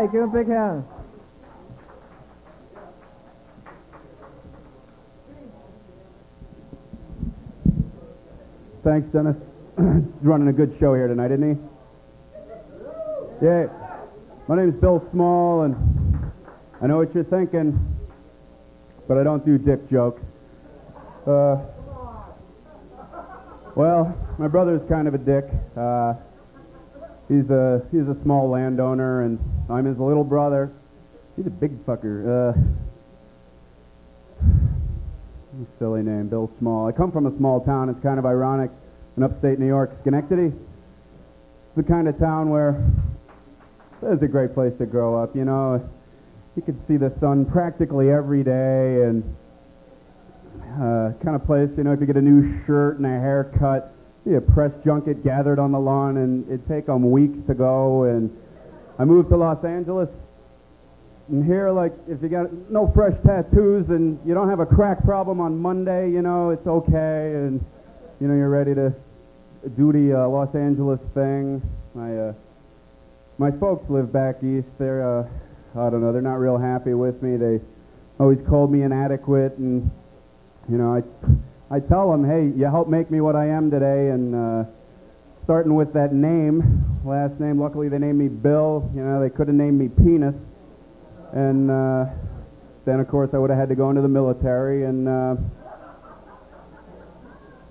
Hi, give him a big hand. Thanks, Dennis. He's running a good show here tonight, isn't he? Yeah. My name is Bill Small, and I know what you're thinking, but I don't do dick jokes. Well, my brother's kind of a dick. He's a small landowner, and I'm his little brother. He's a big fucker. Silly name, Bill Small. I come from a small town. It's kind of ironic in upstate New York, Schenectady. It's the kind of town where it's a great place to grow up. You know, you could see the sun practically every day, and kind of place, you know, if you get a new shirt and a haircut, see a press junket gathered on the lawn, and it'd take them weeks to go. And I moved to Los Angeles, and here, like, if you got no fresh tattoos and you don't have a crack problem on Monday, you know, it's okay, and you know, you're ready to do the Los Angeles thing. My folks live back east. They're I don't know, they're not real happy with me. They always called me inadequate, and you know, I tell them, hey, you helped make me what I am today, and starting with that name, last name, luckily they named me Bill. You know, they could have named me Penis, and then of course I would have had to go into the military, and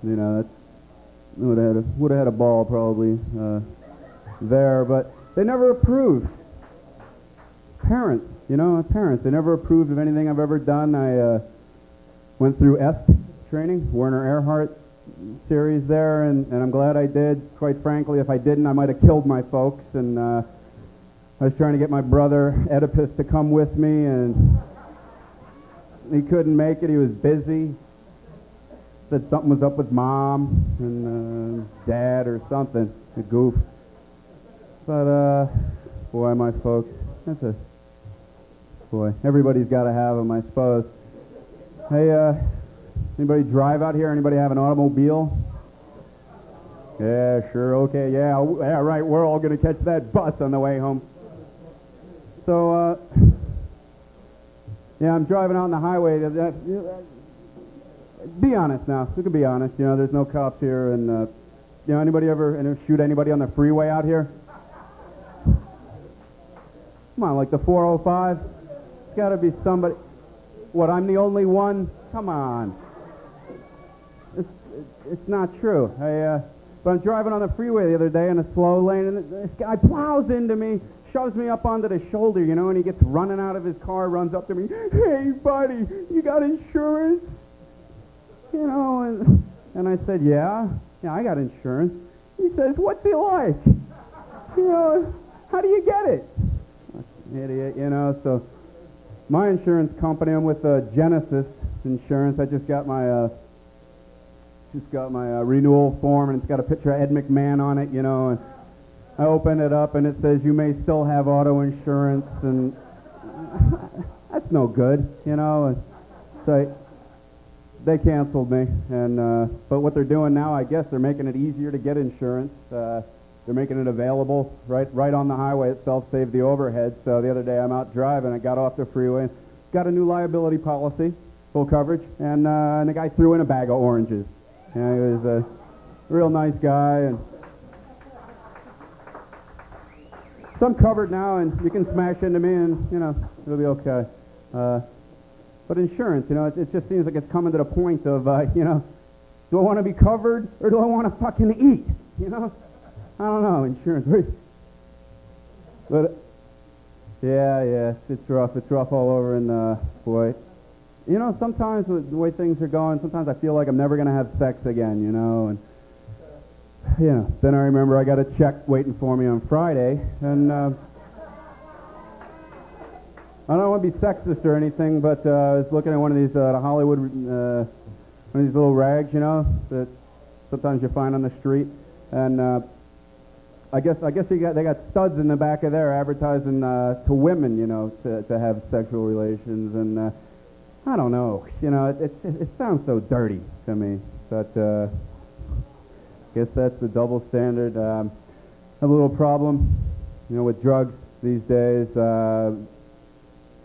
you know, that would have had a ball probably there, but they never approved. Parents, you know, parents, they never approved of anything I've ever done. I went through EST training, Werner Erhard series there, and I'm glad I did. Quite frankly, if I didn't, I might have killed my folks, and I was trying to get my brother Oedipus to come with me, and he couldn't make it. He was busy. Said something was up with Mom and Dad or something. A goof. But boy, my folks, that's a boy. Everybody's got to have them, I suppose. Hey, anybody drive out here? Anybody have an automobile? Yeah, sure, okay, yeah, right. We're all gonna catch that bus on the way home. So, yeah, I'm driving out on the highway. Be honest now. We can be honest. You know, there's no cops here, and you know, anybody ever shoot anybody on the freeway out here? Come on, like the 405. It's got to be somebody. What? I'm the only one? Come on. It's not true. But I'm driving on the freeway the other day in a slow lane, and this guy plows into me, shoves me up onto the shoulder, you know, and he gets running out of his car, runs up to me. Hey, buddy, you got insurance? You know, and I said, yeah, I got insurance. He says, what's it like? You know, how do you get it? Idiot, you know. So my insurance company, I'm with Genesis Insurance. I just got my renewal form, and it's got a picture of Ed McMahon on it, you know. And I open it up, and it says you may still have auto insurance, and that's no good, you know. And so they canceled me, and but what they're doing now, I guess they're making it easier to get insurance. They're making it available right on the highway itself, save the overhead. So the other day I'm out driving, I got off the freeway, got a new liability policy, full coverage, and the guy threw in a bag of oranges. And he was a real nice guy, and so I'm covered now, and you can smash into me, and you know, it'll be okay. But insurance, you know, it just seems like it's coming to the point of, you know, do I want to be covered or do I want to fucking eat? You know, I don't know, insurance. But yeah, it's rough. It's rough all over, and boy, you know, sometimes with the way things are going, sometimes I feel like I'm never gonna have sex again, you know, and you know, then I remember I got a check waiting for me on Friday, and I don't want to be sexist or anything, but I was looking at one of these Hollywood, one of these little rags, you know, that sometimes you find on the street, and I guess they got studs in the back of there advertising to women, you know, to have sexual relations, and I don't know, you know, it sounds so dirty to me, but I guess that's the double standard. I have a little problem, you know, with drugs. these days.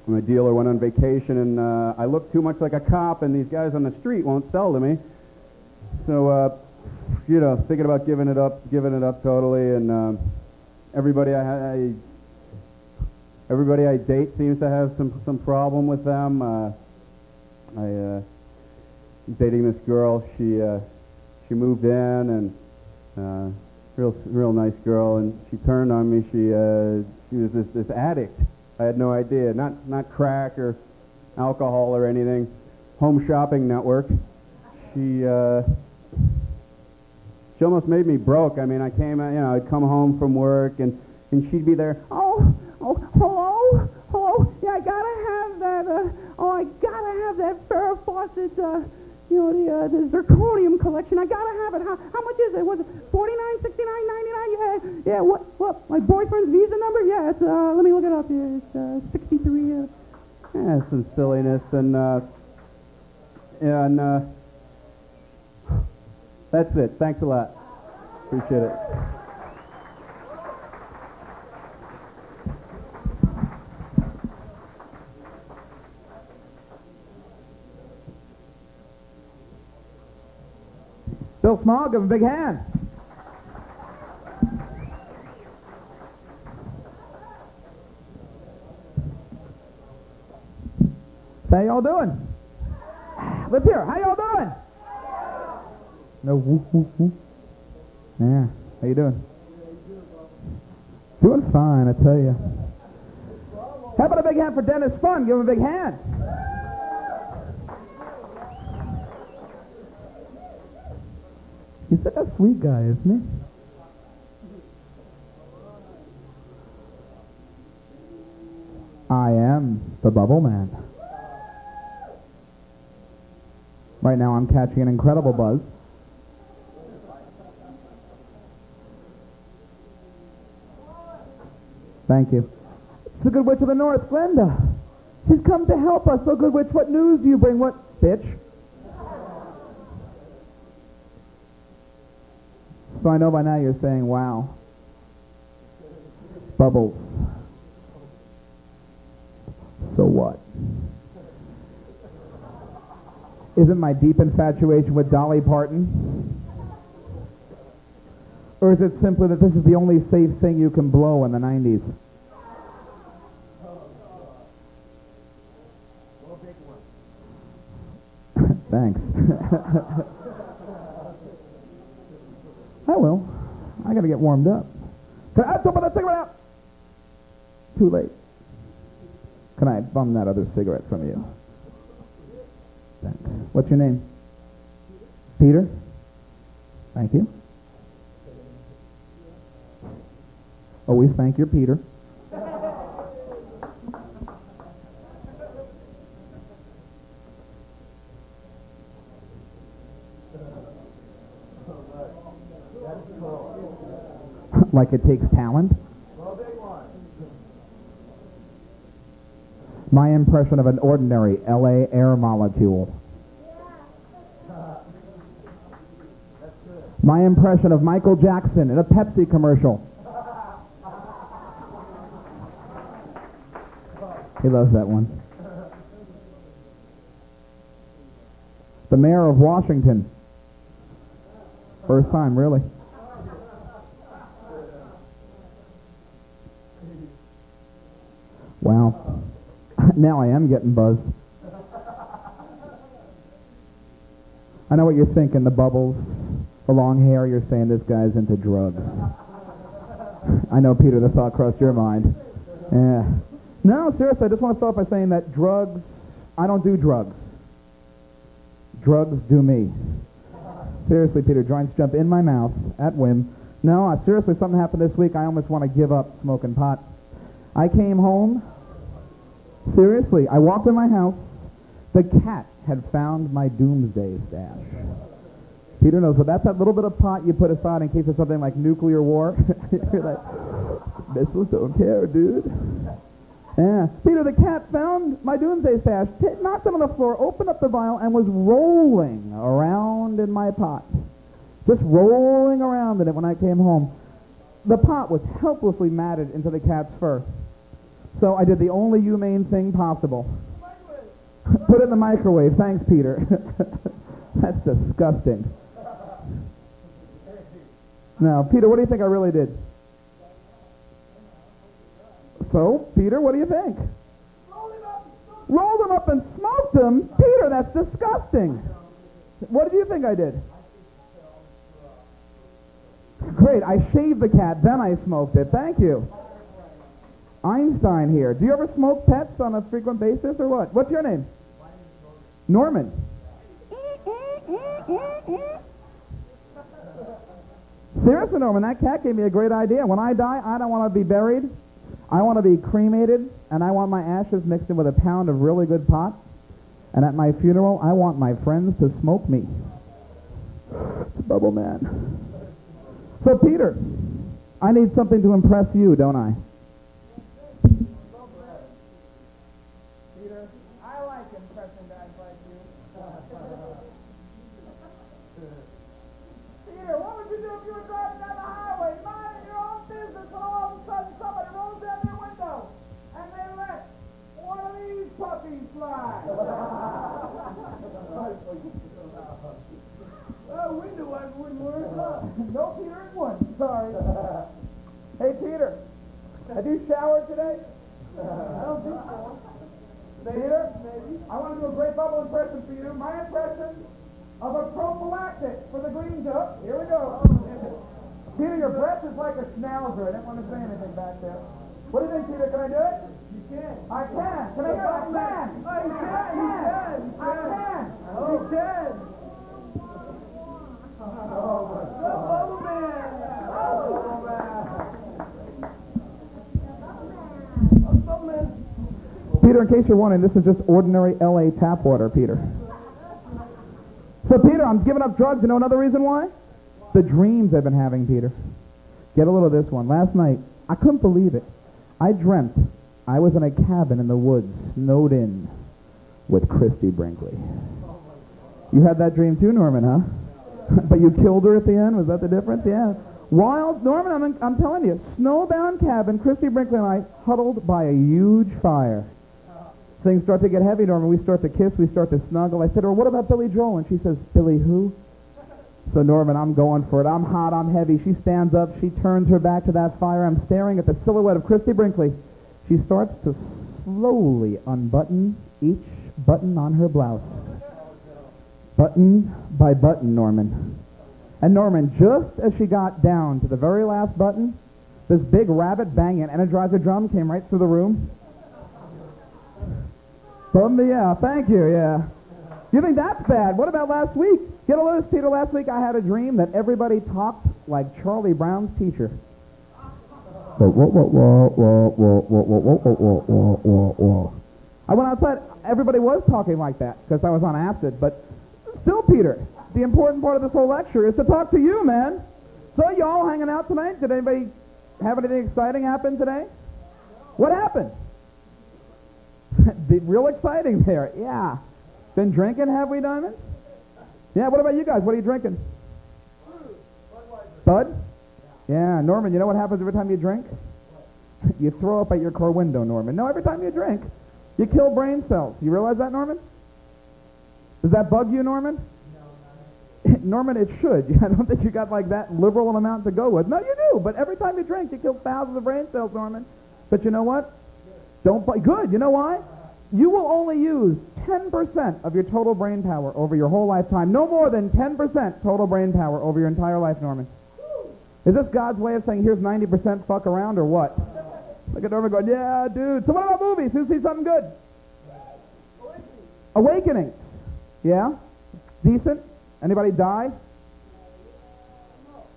My dealer went on vacation, and I look too much like a cop, and these guys on the street won't sell to me. So, you know, thinking about giving it up totally, and everybody I date seems to have some problem with them. I'm dating this girl. She moved in, and real nice girl, and she turned on me. She was this addict. I had no idea. Not crack or alcohol or anything. Home shopping network. She almost made me broke. I mean, I'd come home from work, and she'd be there. Oh, hello. Yeah, I gotta have that Farrah Fawcett, the zirconium collection. I gotta have it. How much is it? Was it $49, $69, $99? Yeah. What? My boyfriend's Visa number? Yeah. It's let me look it up. Yeah, it's 63. Yeah, some silliness, and that's it. Thanks a lot. Appreciate it. Bill Small, give him a big hand. How y'all doing? Let's hear it. How y'all doing? No woo woo woo. Yeah. How you doing? Doing fine, I tell you. How about a big hand for Dennis Fun? Give him a big hand. He's such a sweet guy, isn't he? I am the Bubble Man. Right now I'm catching an incredible buzz. Thank you. It's the Good Witch of the North, Glenda. She's come to help us. So, Good Witch, what news do you bring? What, bitch? So I know by now you're saying, wow. Bubbles. So what? Is it my deep infatuation with Dolly Parton? Or is it simply that this is the only safe thing you can blow in the 90s? Thanks. I will. I gotta get warmed up. Can I open that cigarette out? Too late. Can I bum that other cigarette from you? Thanks. What's your name? Peter? Thank you. Always thank your Peter. Like it takes talent? My impression of an ordinary LA air molecule. My impression of Michael Jackson in a Pepsi commercial. He loves that one. The mayor of Washington. First time, really. Wow. Now I am getting buzzed. I know what you're thinking, the bubbles, the long hair, you're saying this guy's into drugs. I know, Peter, the thought crossed your mind. Yeah. No, seriously, I just want to start by saying that drugs, I don't do drugs. Drugs do me. Seriously, Peter, joints jump in my mouth at whim. No, seriously, something happened this week. I almost want to give up smoking pot. I came home. Seriously, I walked in my house. The cat had found my doomsday stash. Peter knows, but that's that little bit of pot you put aside in case of something like nuclear war. You're like, missiles don't care, dude. Yeah. Peter, the cat found my doomsday stash, knocked it on the floor, opened up the vial, and was rolling around in my pot. Just rolling around in it when I came home. The pot was helplessly matted into the cat's fur. So I did the only humane thing possible. Put it in the microwave. Thanks, Peter. That's disgusting. Now, Peter, what do you think I really did? So, Peter, what do you think? Rolled him up and smoked him? Peter, that's disgusting. What did you think I did? Great, I shaved the cat, then I smoked it. Thank you. Einstein here. Do you ever smoke pets on a frequent basis or what? What's your name? Norman. Seriously, Norman, that cat gave me a great idea. When I die, I don't want to be buried. I want to be cremated, and I want my ashes mixed in with a pound of really good pot. And at my funeral, I want my friends to smoke me. Bubble Man. So, Peter, I need something to impress you, don't I? Peter, I like impressing guys like you. Peter, what would you do if you were driving down the highway, minding your own business, and all of a sudden somebody rolls down their window and they let one of these puppies fly? Window wiper wouldn't work. No, Peter, it wouldn't. Sorry. Hey, Peter, have you showered today? I don't think so. Peter, maybe. I want to do a great bubble impression for you. My impression of a prophylactic for the green duck. Here we go. Peter, your breath is like a schnauzer. I didn't want to say anything back there. What do you think, Peter? Can I do it? You can. I can. Can I hear it? I can. You can. I can. You can. The Bubbleman! Peter, in case you're wondering, this is just ordinary LA tap water, Peter. So, Peter, I'm giving up drugs. You know another reason why? The dreams I've been having, Peter. Get a little of this one. Last night, I couldn't believe it. I dreamt I was in a cabin in the woods, snowed in, with Christy Brinkley. You had that dream too, Norman, huh? But you killed her at the end? Was that the difference? Yeah. Wild, Norman, I'm telling you, snowbound cabin, Christy Brinkley and I huddled by a huge fire. Things start to get heavy, Norman. We start to kiss, we start to snuggle. I said to her, what about Billy Joel? And she says, Billy who? So, Norman, I'm going for it. I'm hot, I'm heavy. She stands up, she turns her back to that fire. I'm staring at the silhouette of Christy Brinkley. She starts to slowly unbutton each button on her blouse. Button by button, Norman. And Norman, just as she got down to the very last button, this big rabbit banging Energizer drum came right through the room. Yeah, thank you, yeah. You think that's bad? What about last week? Get a load, Peter. Last week I had a dream that everybody talked like Charlie Brown's teacher. I went outside. Everybody was talking like that because I was on acid, but still, Peter, the important part of this whole lecture is to talk to you, man. So you all hanging out tonight? Did anybody have anything exciting happen today? What happened? Real exciting there. Yeah. Been drinking, have we, Diamond? Yeah, what about you guys? What are you drinking? Bud? Yeah, Norman, you know what happens every time you drink? You throw up at your car window, Norman. No, every time you drink, you kill brain cells. You realize that, Norman? Does that bug you, Norman? Norman, it should. I don't think you got like that liberal an amount to go with. No, you do. But every time you drink, you kill thousands of brain cells, Norman. But you know what? Don't bite. Good. You know why? You will only use 10% of your total brain power over your whole lifetime. No more than 10% total brain power over your entire life, Norman. Is this God's way of saying, here's 90% fuck around, or what? Look at Norman going, yeah, dude. So what about movies? Who sees something good? Awakening. Yeah? Decent? Anybody die?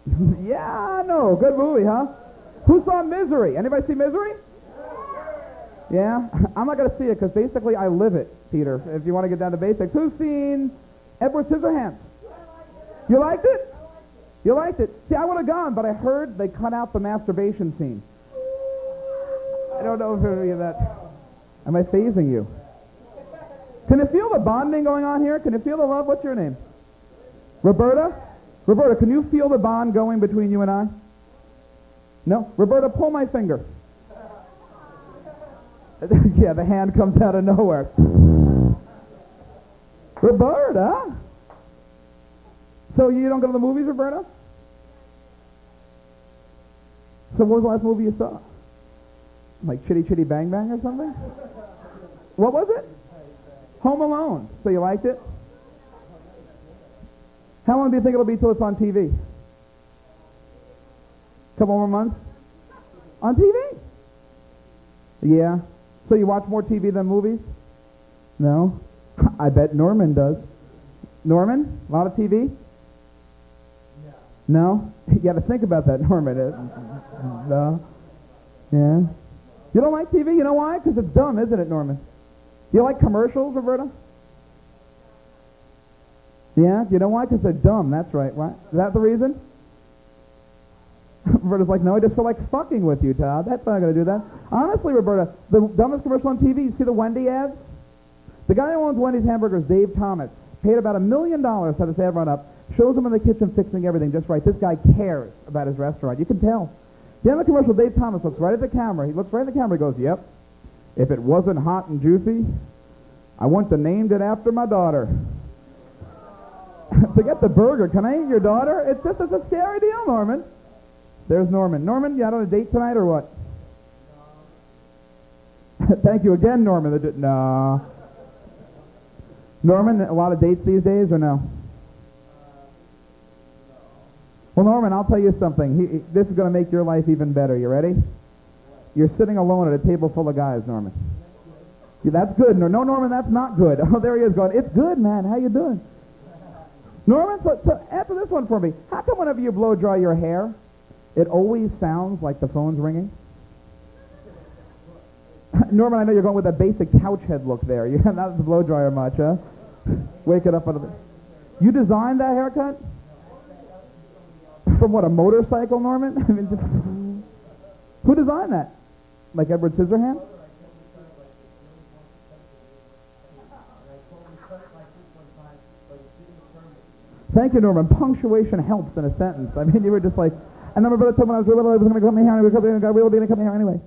Yeah, no. Good movie, huh? Who saw Misery? Anybody see Misery? Yeah? I'm not going to see it because basically I live it, Peter, if you want to get down to basics. Who's seen Edward Scissorhands? You liked it? You liked it? See, I would have gone, but I heard they cut out the masturbation scene. I don't know if any of that... Am I phasing you? Can you feel the bonding going on here? Can you feel the love? What's your name? Roberta? Roberta, can you feel the bond going between you and I? No? Roberta, pull my finger. Yeah, the hand comes out of nowhere. Roberta? So you don't go to the movies, Roberta? So what was the last movie you saw? Like Chitty Chitty Bang Bang or something? What was it? Home Alone. So you liked it? How long do you think it'll be till it's on TV? Couple more months? On TV? Yeah. So you watch more TV than movies? No? I bet Norman does. Norman? A lot of TV? No? You got to think about that, Norman. No? Yeah? You don't like TV? You know why? Because it's dumb, isn't it, Norman? You like commercials, Roberta? Yeah? You know why? Because they're dumb. That's right. Why? Is that the reason? Roberta's like, no, I just feel like fucking with you, Todd. That's not going to do that. Honestly, Roberta, the dumbest commercial on TV, you see the Wendy ads? The guy who owns Wendy's Hamburgers, Dave Thomas, paid about $1 million to have this ad run up, shows him in the kitchen fixing everything just right. This guy cares about his restaurant. You can tell. The end of the commercial, Dave Thomas looks right at the camera. He looks right at the camera. He goes, yep, if it wasn't hot and juicy, I wouldn't have named it after my daughter. Forget the burger. Can I eat your daughter? It's a scary deal, Norman. There's Norman. Norman, you out on a date tonight or what? Thank you again, Norman. No. Norman, a lot of dates these days or no? Well, Norman, I'll tell you something. This is going to make your life even better. You ready? You're sitting alone at a table full of guys, Norman. Yeah, that's good. No, Norman, that's not good. Oh, there he is going, it's good, man. How you doing? Norman, so answer this one for me. How come whenever you blow dry your hair, it always sounds like the phone's ringing? Norman, I know you're going with a basic couch head look there. You're not the blow dryer much, huh? Wake it up out of it. You designed that haircut? From what, a motorcycle, Norman? I mean, just, who designed that? Like Edward Scissorhands? Thank you, Norman. Punctuation helps in a sentence. I mean, you were just like, and then my brother told me when I was little, I was going to come here, and we were going to come here anyway.